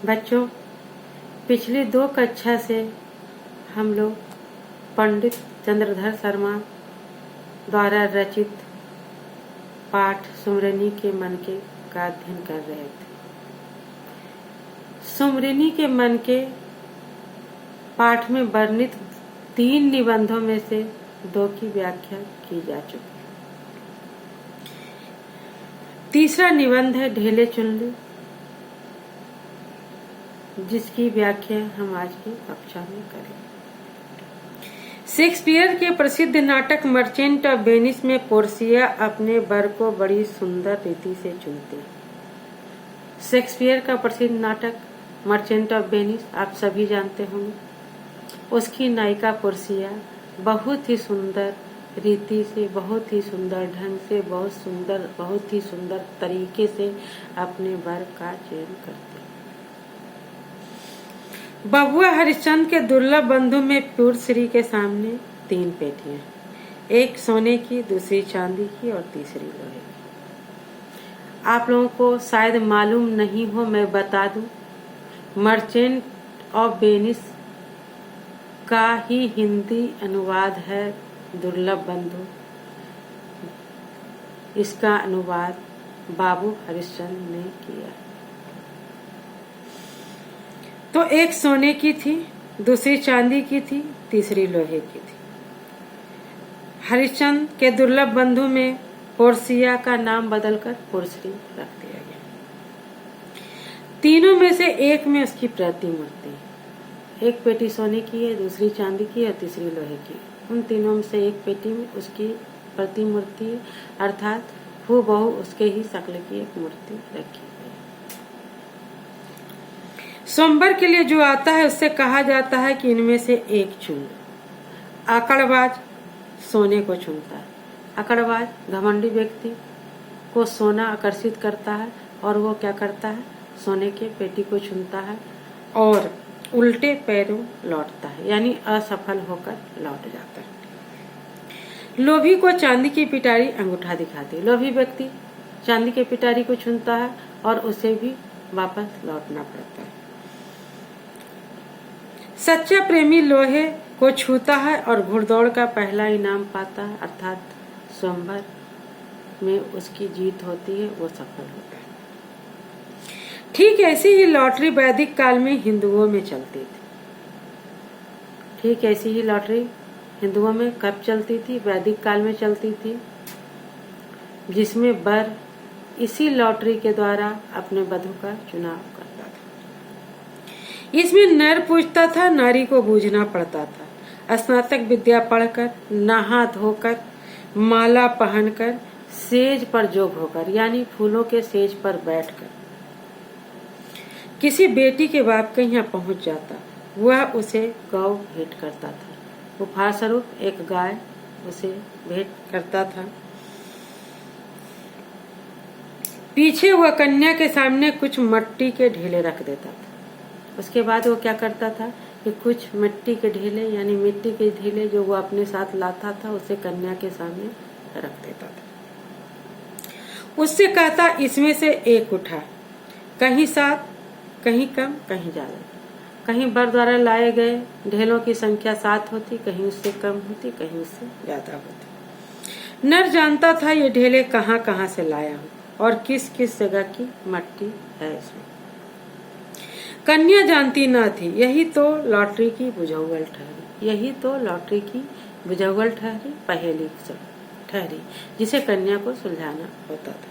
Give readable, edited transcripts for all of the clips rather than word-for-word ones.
बच्चों, पिछली 2 कक्षा से हम लोग पंडित चंद्रधर शर्मा द्वारा रचित पाठ सुमरिनी के मन के का अध्ययन कर रहे थे। सुमरिनी के मन के पाठ में वर्णित 3 निबंधों में से 2 की व्याख्या की जा चुकी है। तीसरा निबंध है ढेले चुनले, जिसकी व्याख्या हम आज की कक्षा में करेंगे। शेक्सपियर के प्रसिद्ध नाटक मर्चेंट ऑफ वेनिस में पोर्सिया अपने वर को बड़ी सुंदर रीति से चुनती है। शेक्सपियर का प्रसिद्ध नाटक मर्चेंट ऑफ वेनिस आप सभी जानते होंगे। उसकी नायिका पोर्सिया बहुत ही सुंदर रीति से, बहुत ही सुंदर ढंग से, बहुत ही सुंदर तरीके से अपने वर का चयन करती है। बबुआ हरिश्चंद्र के दुर्लभ बंधु में पूर्णश्री के सामने 3 पेटियां, एक सोने की, दूसरी चांदी की और तीसरी लोहे की। आप लोगों को शायद मालूम नहीं हो, मैं बता दूं, मर्चेंट ऑफ वेनिस का ही हिंदी अनुवाद है दुर्लभ बंधु। इसका अनुवाद बाबू हरिश्चंद्र ने किया। तो एक सोने की थी, दूसरी चांदी की थी, तीसरी लोहे की थी। हरिश्चंद्र के दुर्लभ बंधु में पोर्सिया का नाम बदलकर पोर्श्री रख दिया गया। तीनों में से एक में उसकी प्रतिमूर्ति है। एक पेटी सोने की है, दूसरी चांदी की और तीसरी लोहे की। उन तीनों में से एक पेटी में उसकी प्रतिमूर्ति है, अर्थात हूबहू उसके ही शक्ल की एक मूर्ति रखी। सोमवार के लिए जो आता है उससे कहा जाता है कि इनमें से एक चुन लो। आकड़बाज सोने को चुनता है। आकड़बाज घमंडी व्यक्ति को सोना आकर्षित करता है और वो क्या करता है, सोने के पेटी को चुनता है और उल्टे पैरों लौटता है, यानी असफल होकर लौट जाता है। लोभी को चांदी की पिटारी अंगूठा दिखाती है। लोभी व्यक्ति चांदी के पिटारी को चुनता है और उसे भी वापस लौटना पड़ता है। सच्चा प्रेमी लोहे को छूता है और घुड़दौड़ का पहला इनाम पाता है, अर्थात स्वयंवर में उसकी जीत होती है, वो सफल होता है। ठीक ऐसी ही लॉटरी वैदिक काल में हिंदुओं में चलती थी। ठीक ऐसी ही लॉटरी हिंदुओं में कब चलती थी? वैदिक काल में चलती थी, जिसमें वर इसी लॉटरी के द्वारा अपने वधू का चुनाव करता था। इसमें नर पूछता था, नारी को बूझना पड़ता था। स्नातक विद्या पढ़कर, नहा धोकर, माला पहनकर, सेज पर जोग होकर, यानी फूलों के सेज पर बैठकर किसी बेटी के बाप के यहाँ पहुंच जाता, वह उसे गौ भेंट करता था। उपहार स्वरूप एक गाय उसे भेंट करता था। पीछे वह कन्या के सामने कुछ मिट्टी के ढेले रख देता था। उसके बाद वो क्या करता था कि कुछ मिट्टी के ढेले, यानी मिट्टी के ढेले जो वो अपने साथ लाता था, उसे कन्या के सामने रख देता था। उससे कहता, इसमें से एक उठा, कहीं 7, कहीं कम, कहीं ज्यादा। कहीं वर द्वारा लाए गए ढेलों की संख्या 7 होती, कहीं उससे कम होती, कहीं उससे ज्यादा होती। नर जानता था ये ढेले कहाँ कहाँ से लाया हूँ और किस किस जगह की मिट्टी है इसमें। कन्या जानती न थी। यही तो लॉटरी की बुझौल ठहरी। यही तो लॉटरी की बुझौल ठहरी, पहेली ठहरी, जिसे कन्या को सुलझाना होता था।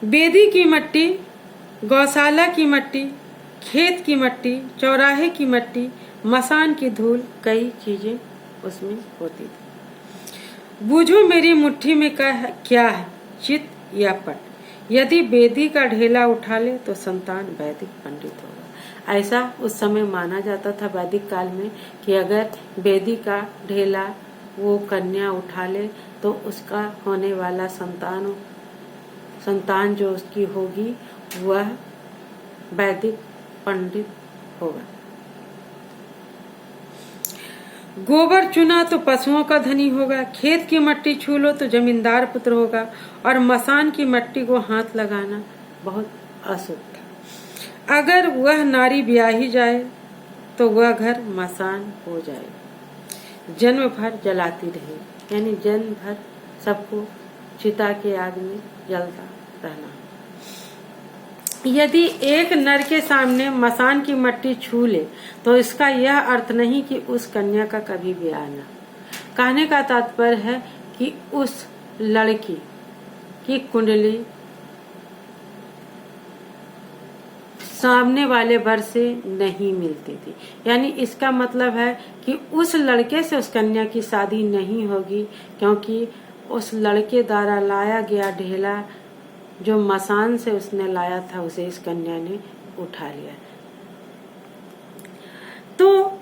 बेदी की मिट्टी, गौशाला की मिट्टी, खेत की मिट्टी, चौराहे की मिट्टी, मसान की धूल, कई चीजें उसमें होती थी। बूझो मेरी मुट्ठी में क्या है, चित या पट। यदि बेदी का ढेला उठा ले तो संतान वैदिक पंडित होगा। ऐसा उस समय माना जाता था वैदिक काल में कि अगर बेदी का ढेला वो कन्या उठा ले तो उसका होने वाला संतान जो उसकी होगी वह वैदिक पंडित होगा। गोबर चुना तो पशुओं का धनी होगा, खेत की मट्टी छू लो तो जमींदार पुत्र होगा, और मसान की मट्टी को हाथ लगाना बहुत अशुभ। अगर वह नारी ब्याही जाए तो वह घर मसान हो जाए। जन्म भर जलाती रहे, यानी जन्म भर सबको चिता के आग में जलता रहना। यदि एक नर के सामने मसान की मट्टी छू ले तो इसका यह अर्थ नहीं कि उस कन्या का कभी ब्याह न। कहने का तात्पर्य है कि उस लड़की की कुंडली सामने वाले वर से नहीं मिलती थी, यानी इसका मतलब है कि उस लड़के से उस कन्या की शादी नहीं होगी, क्योंकि उस लड़के द्वारा लाया गया ढेला जो मसान से उसने लाया था उसे इस कन्या ने उठा लिया। तो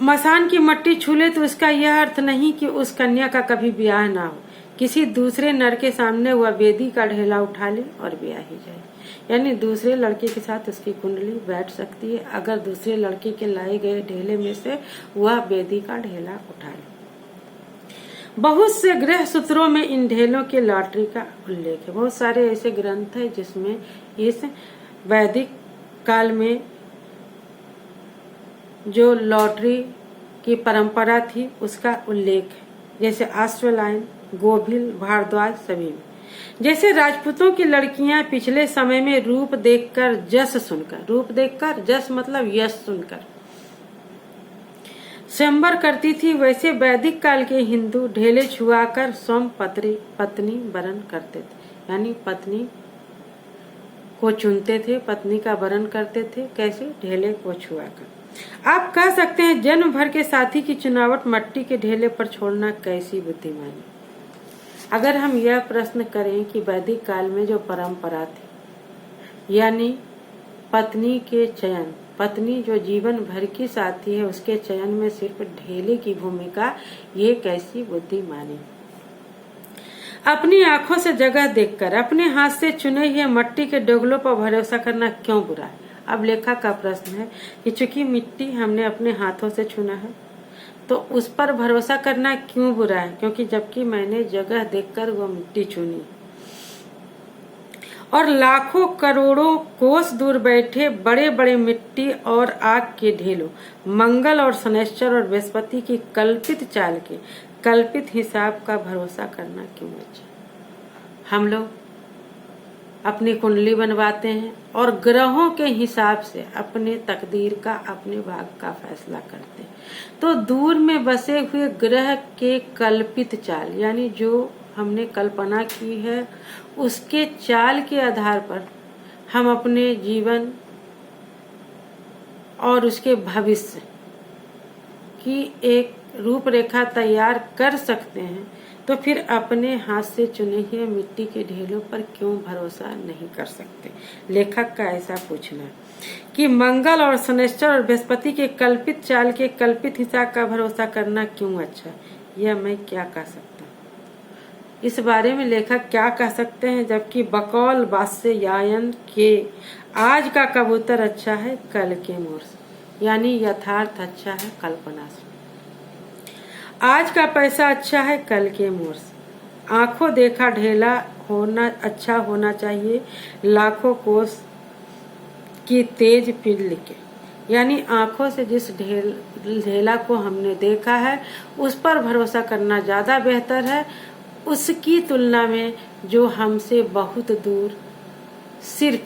मसान की मट्टी छूले तो इसका यह अर्थ नहीं कि उस कन्या का कभी ब्याह ना हो। किसी दूसरे नर के सामने वह वेदी का ढेला उठा ले और ब्याही जाए, यानी दूसरे लड़के के साथ उसकी कुंडली बैठ सकती है अगर दूसरे लड़के के लाए गए ढेले में से वह वेदी का ढेला उठा ले। बहुत से गृह सूत्रों में इन ढेलों के लॉटरी का उल्लेख है। बहुत सारे ऐसे ग्रंथ है जिसमें इस वैदिक काल में जो लॉटरी की परंपरा थी उसका उल्लेख है, जैसे अश्वलायन, गोभिल, भारद्वाज सभी में। जैसे राजपूतों की लड़कियां पिछले समय में रूप देखकर जस सुनकर, रूप देखकर जस मतलब यश सुनकर स्वयंवर करती थी, वैसे वैदिक काल के हिंदू ढेले छुआकर स्वयं पत्नी वरण करते थे, यानी पत्नी को चुनते थे, पत्नी का वरण करते थे। कैसे? ढेले को छुआकर। आप कह सकते हैं जन्म भर के साथी की चुनावट मट्टी के ढेले पर छोड़ना कैसी बुद्धिमानी। अगर हम यह प्रश्न करें कि वैदिक काल में जो परंपरा थी, यानी पत्नी के चयन, पत्नी जो जीवन भर की साथी है उसके चयन में सिर्फ ढेले की भूमिका, ये कैसी बुद्धिमानी। अपनी आंखों से जगह देखकर अपने हाथ से चुने हुए मट्टी के डोगलों पर भरोसा करना क्यों बुरा है। अब लेखक का प्रश्न है कि चूंकि मिट्टी हमने अपने हाथों से चुना है तो उस पर भरोसा करना क्यों बुरा है, क्योंकि जबकि मैंने जगह देखकर वो मिट्टी चुनी और लाखों करोड़ों कोस दूर बैठे बड़े बड़े मिट्टी और आग के ढेलों, मंगल और शनैश्चर और बृहस्पति की कल्पित चाल के कल्पित हिसाब का भरोसा करना क्यों अच्छा। हम लोग अपनी कुंडली बनवाते हैं और ग्रहों के हिसाब से अपने तकदीर का, अपने भाग का फैसला करते हैं। तो दूर में बसे हुए ग्रह के कल्पित चाल, यानी जो हमने कल्पना की है उसके चाल के आधार पर हम अपने जीवन और उसके भविष्य की एक रूपरेखा तैयार कर सकते हैं। तो फिर अपने हाथ से चुने हुए मिट्टी के ढेलों पर क्यों भरोसा नहीं कर सकते। लेखक का ऐसा पूछना है कि मंगल और शनैश्चर और बृहस्पति के कल्पित चाल के कल्पित हिसाब का भरोसा करना क्यों अच्छा। यह मैं क्या कह सकता हूँ, इस बारे में लेखक क्या कह सकते हैं। जबकि बकौल वात्स्यायन के आज का कबूतर अच्छा है कल के मोर से, यानी यथार्थ अच्छा है कल्पना से। आज का पैसा अच्छा है कल के मोर से। आंखों देखा ढेला होना अच्छा होना चाहिए लाखों कोस की तेज पिंड के, यानी आंखों से जिस ढेला को हमने देखा है उस पर भरोसा करना ज्यादा बेहतर है उसकी तुलना में जो हमसे बहुत दूर सिर्फ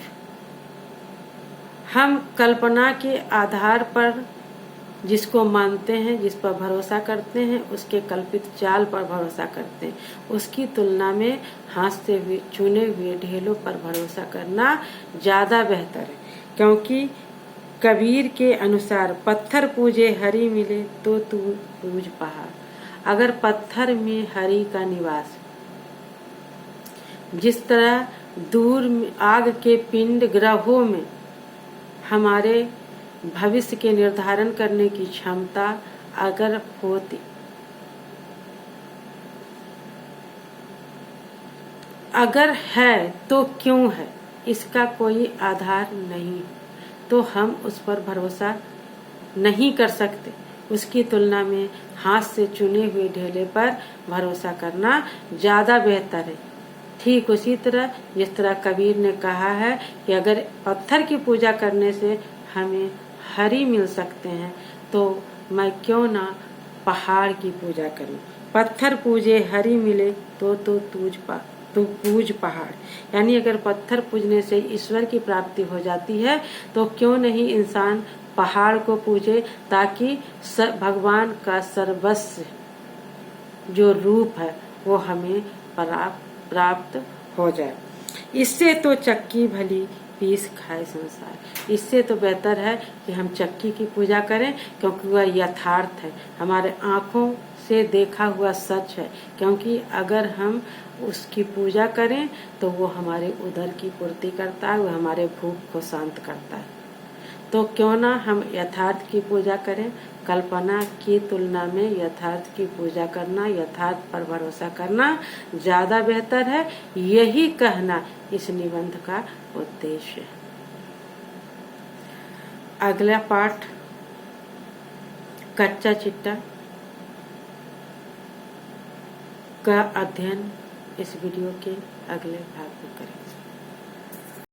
हम कल्पना के आधार पर जिसको मानते हैं, जिस पर भरोसा करते हैं, उसके कल्पित चाल पर भरोसा करते हैं, उसकी तुलना में हाथ से हुए चुने हुए ढेलों पर भरोसा करना ज्यादा बेहतर है। क्योंकि कबीर के अनुसार पत्थर पूजे हरि मिले तो तू पूज पहाड़। अगर पत्थर में हरि का निवास, जिस तरह दूर आग के पिंड ग्रहों में हमारे भविष्य के निर्धारण करने की क्षमता अगर होती, अगर है तो क्यों है, इसका कोई आधार नहीं तो हम उस पर भरोसा नहीं कर सकते। उसकी तुलना में हाथ से चुने हुए ढेले पर भरोसा करना ज्यादा बेहतर है। ठीक उसी तरह जिस तरह कबीर ने कहा है कि अगर पत्थर की पूजा करने से हमें हरि मिल सकते हैं तो मैं क्यों ना पहाड़ की पूजा करूं। पत्थर पूजे हरि मिले तो तू पूज पहाड़। यानी अगर पत्थर पूजने से ईश्वर की प्राप्ति हो जाती है तो क्यों नहीं इंसान पहाड़ को पूजे, ताकि भगवान का सर्वस्व जो रूप है वो हमें प्राप्त हो जाए। इससे तो चक्की भली पीस खाए संसार। इससे तो बेहतर है कि हम चक्की की पूजा करें, क्योंकि वह यथार्थ है, हमारे आंखों से देखा हुआ सच है। क्योंकि अगर हम उसकी पूजा करें तो वो हमारे उदर की पूर्ति करता है, वो हमारे भूख को शांत करता है। तो क्यों ना हम यथार्थ की पूजा करें। कल्पना की तुलना में यथार्थ की पूजा करना, यथार्थ पर भरोसा करना ज्यादा बेहतर है। यही कहना इस निबंध का उद्देश्य है। अगला पाठ कच्चा चिट्टा का अध्ययन इस वीडियो के अगले भाग में करेंगे।